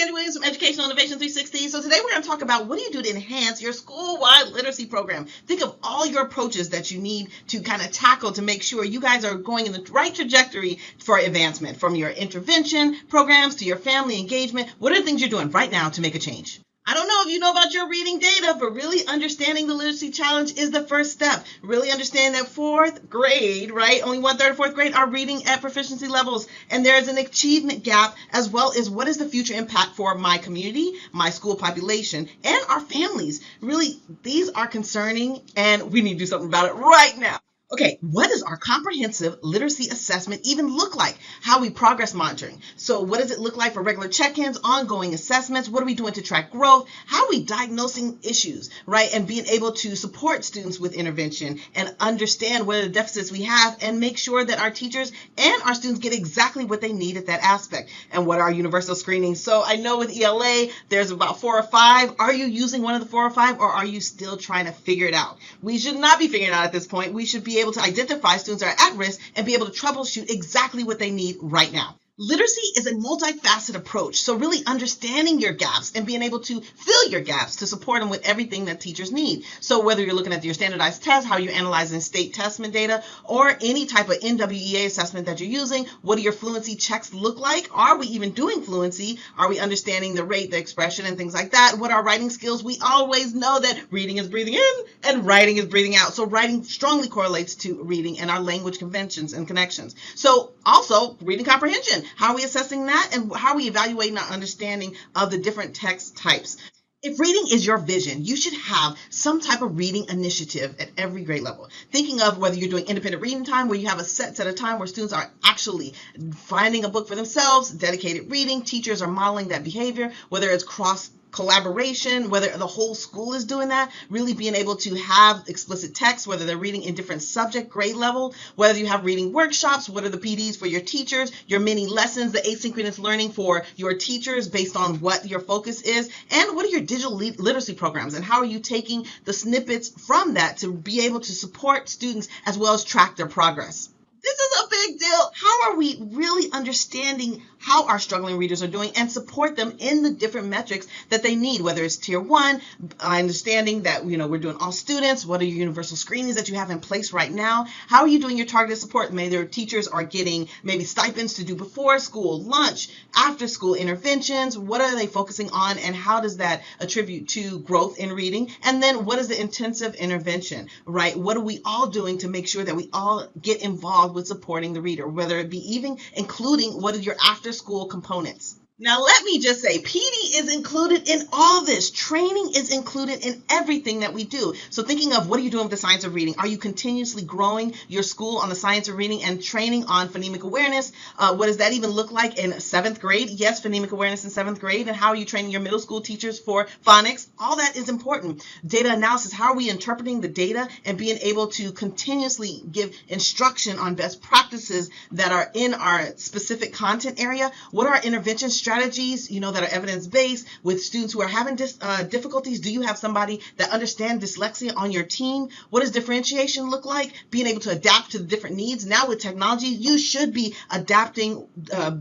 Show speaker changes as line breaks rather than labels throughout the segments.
Sandy Williams from Educational Innovation 360. So today we're going to talk about what do you do to enhance your school-wide literacy program. Think of all your approaches that you need to kind of tackle to make sure you guys are going in the right trajectory for advancement, from your intervention programs to your family engagement. What are the things you're doing right now to make a change? I don't know if you know about your reading data, but really understanding the literacy challenge is the first step. Really understand that fourth grade, right? Only 1/3 of fourth grade are reading at proficiency levels. And there is an achievement gap, as well as what is the future impact for my community, my school population, and our families. Really, these are concerning, and we need to do something about it right now. Okay, what does our comprehensive literacy assessment even look like? How are we progress monitoring? So what does it look like for regular check-ins, ongoing assessments? What are we doing to track growth? How are we diagnosing issues, right? And being able to support students with intervention and understand what are the deficits we have and make sure that our teachers and our students get exactly what they need at that aspect. And what are universal screenings? So I know with ELA, there's about 4 or 5. Are you using one of the 4 or 5, or are you still trying to figure it out? We should not be figuring it out at this point. We should be able to identify students that are at risk and be able to troubleshoot exactly what they need right now. Literacy is a multifaceted approach, so really understanding your gaps and being able to fill your gaps to support them with everything that teachers need. So whether you're looking at your standardized tests, how you're analyzing state testament data, or any type of NWEA assessment that you're using, what do your fluency checks look like? Are we even doing fluency? Are we understanding the rate, the expression, and things like that? What are writing skills? We always know that reading is breathing in and writing is breathing out. So writing strongly correlates to reading and our language conventions and connections. So also reading comprehension. How are we assessing that, and how are we evaluating our understanding of the different text types? If reading is your vision, you should have some type of reading initiative at every grade level. Thinking of whether you're doing independent reading time, where you have a set of time where students are actually finding a book for themselves, dedicated reading, teachers are modeling that behavior, whether it's cross collaboration, whether the whole school is doing that, really being able to have explicit text, whether they're reading in different subject grade level, whether you have reading workshops, what are the PDs for your teachers, your mini lessons, the asynchronous learning for your teachers based on what your focus is, and what are your digital literacy programs, and how are you taking the snippets from that to be able to support students as well as track their progress. This is a big deal. How are we really understanding how our struggling readers are doing and support them in the different metrics that they need, whether it's tier 1, understanding that, we're doing all students, what are your universal screenings that you have in place right now? How are you doing your targeted support? Maybe their teachers are getting maybe stipends to do before school, lunch, after school interventions. What are they focusing on, and how does that attribute to growth in reading? And then what is the intensive intervention, right? What are we all doing to make sure that we all get involved with supporting the reader, whether it be even including what are your after school components? Now, let me just say, PD is included in all this. Training is included in everything that we do. So thinking of what are you doing with the science of reading? Are you continuously growing your school on the science of reading and training on phonemic awareness? What does that even look like in 7th grade? Yes, phonemic awareness in 7th grade. And how are you training your middle school teachers for phonics? All that is important. Data analysis, how are we interpreting the data and being able to continuously give instruction on best practices that are in our specific content area? What are our intervention strategies, that are evidence-based with students who are having difficulties? Do you have somebody that understands dyslexia on your team? What does differentiation look like? Being able to adapt to the different needs. Now with technology, you should be adapting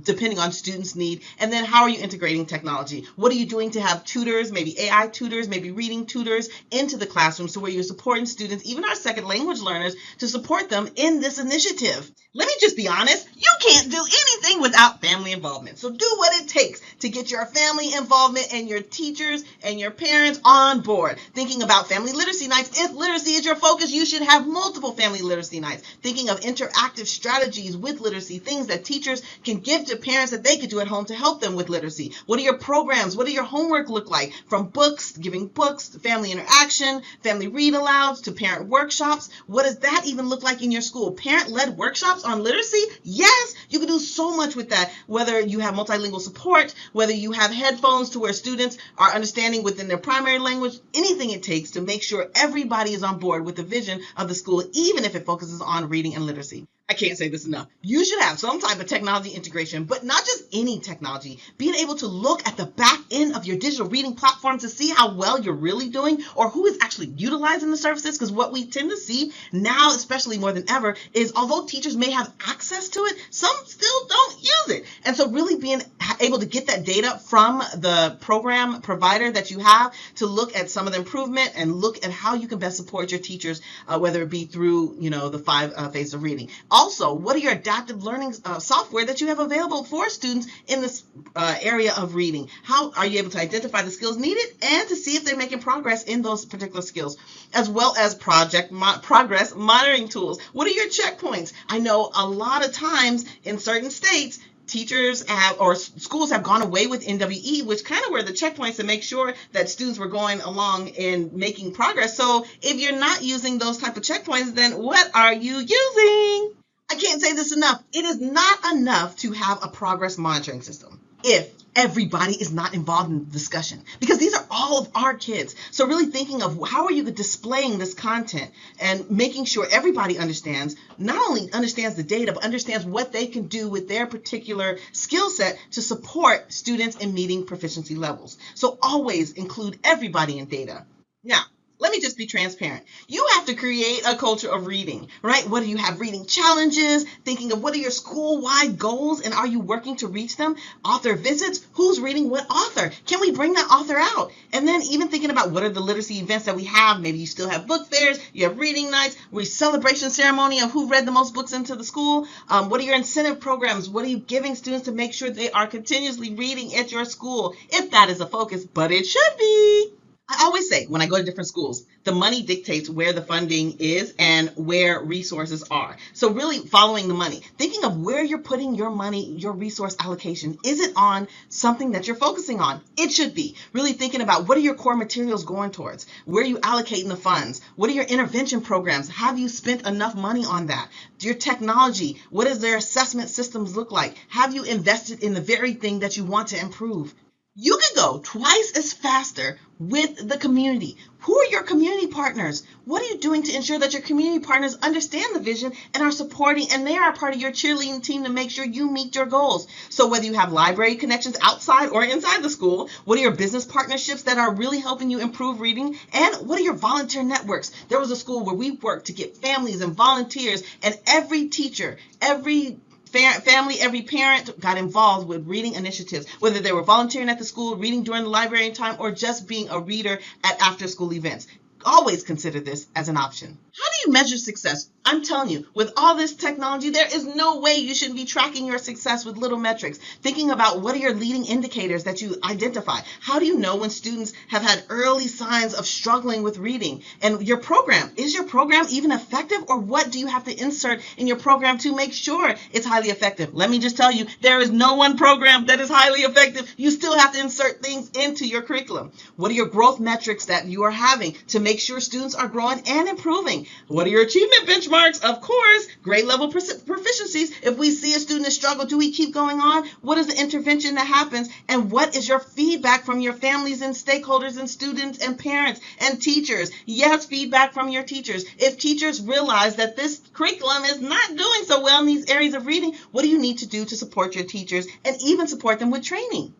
depending on students' need. And then how are you integrating technology? What are you doing to have tutors, maybe AI tutors, maybe reading tutors into the classroom, so where you're supporting students, even our second language learners, to support them in this initiative? Let me just be honest, you can't do anything without family involvement. So do what it takes to get your family involvement and your teachers and your parents on board. Thinking about family literacy nights. If literacy is your focus, you should have multiple family literacy nights. Thinking of interactive strategies with literacy, things that teachers can give to parents that they could do at home to help them with literacy. What are your programs? What do your homework look like? From books, giving books, to family interaction, family read alouds, to parent workshops. What does that even look like in your school? Parent-led workshops on literacy? Yes, you can do so much with that, whether you have multilingual support, whether you have headphones to where students are understanding within their primary language, anything it takes to make sure everybody is on board with the vision of the school, even if it focuses on reading and literacy. I can't say this enough. You should have some type of technology integration, but not just any technology. Being able to look at the back end of your digital reading platform to see how well you're really doing or who is actually utilizing the services. Because what we tend to see now, especially more than ever, is although teachers may have access to it, some still don't use it. And so really being able to get that data from the program provider that you have to look at some of the improvement and look at how you can best support your teachers, whether it be through, the 5 phases of reading. Also, what are your adaptive learning software that you have available for students in this area of reading? How are you able to identify the skills needed and to see if they're making progress in those particular skills, as well as progress monitoring tools? What are your checkpoints? I know a lot of times in certain states, teachers have or schools have gone away with NWE, which kind of were the checkpoints to make sure that students were going along in making progress. So if you're not using those type of checkpoints, then what are you using? I can't say this enough. It is not enough to have a progress monitoring system if everybody is not involved in the discussion, because these are all of our kids. So really thinking of how are you displaying this content and making sure everybody understands, not only understands the data, but understands what they can do with their particular skill set to support students in meeting proficiency levels. So always include everybody in data. Now, let me just be transparent. You have to create a culture of reading, right? What do you have? Reading challenges, thinking of what are your school-wide goals and are you working to reach them? Author visits, who's reading what author? Can we bring that author out? And then even thinking about what are the literacy events that we have? Maybe you still have book fairs, you have reading nights, celebration ceremony of who read the most books into the school. What are your incentive programs? What are you giving students to make sure they are continuously reading at your school? If that is a focus, but it should be. I always say when I go to different schools, the money dictates where the funding is and where resources are. So really following the money, thinking of where you're putting your money, your resource allocation. Is it on something that you're focusing on? It should be. Really thinking about what are your core materials going towards? Where are you allocating the funds? What are your intervention programs? Have you spent enough money on that? Your technology, what does their assessment systems look like? Have you invested in the very thing that you want to improve? You can go twice as faster with the community. Who are your community partners? What are you doing to ensure that your community partners understand the vision and are supporting, and they are part of your cheerleading team to make sure you meet your goals? So whether you have library connections outside or inside the school, what are your business partnerships that are really helping you improve reading? And what are your volunteer networks? There was a school where we worked to get families and volunteers, and every teacher, every family, every parent got involved with reading initiatives, whether they were volunteering at the school, reading during the library time, or just being a reader at after-school events. Always consider this as an option. How do you measure success? I'm telling you, with all this technology, there is no way you shouldn't be tracking your success with little metrics. Thinking about what are your leading indicators that you identify? How do you know when students have had early signs of struggling with reading? And your program, is your program even effective, or what do you have to insert in your program to make sure it's highly effective? Let me just tell you, there is no one program that is highly effective. You still have to insert things into your curriculum. What are your growth metrics that you are having to make sure students are growing and improving? What are your achievement benchmarks? Of course, grade level proficiencies. If we see a student is struggle, do we keep going on? What is the intervention that happens? And what is your feedback from your families and stakeholders and students and parents and teachers? Yes, feedback from your teachers. If teachers realize that this curriculum is not doing so well in these areas of reading, what do you need to do to support your teachers and even support them with training?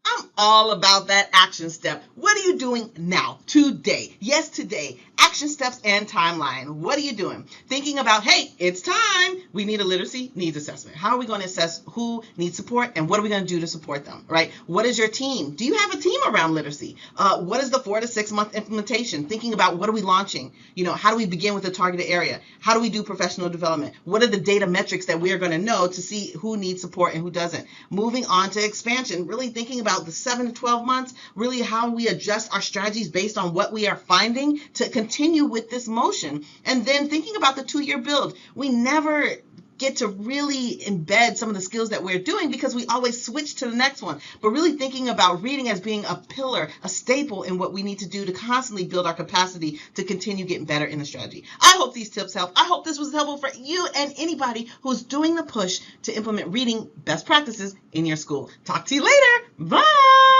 I'm all about that action step. What are you doing now, today? Yes, today. Action steps and timeline. What are you doing? Thinking about, hey, it's time. We need a literacy needs assessment. How are we going to assess who needs support and what are we going to do to support them, right? What is your team? Do you have a team around literacy? What is the 4 to 6 month implementation? Thinking about what are we launching? How do we begin with a targeted area? How do we do professional development? What are the data metrics that we are going to know to see who needs support and who doesn't? Moving on to expansion, really thinking about the 7 to 12 months, really how we adjust our strategies based on what we are finding to continue with this motion. And then thinking about the 2-year build. We never get to really embed some of the skills that we're doing because we always switch to the next one. But really thinking about reading as being a pillar, a staple in what we need to do to constantly build our capacity to continue getting better in the strategy. I hope these tips help. I hope this was helpful for you and anybody who's doing the push to implement reading best practices in your school. Talk to you later. Bye.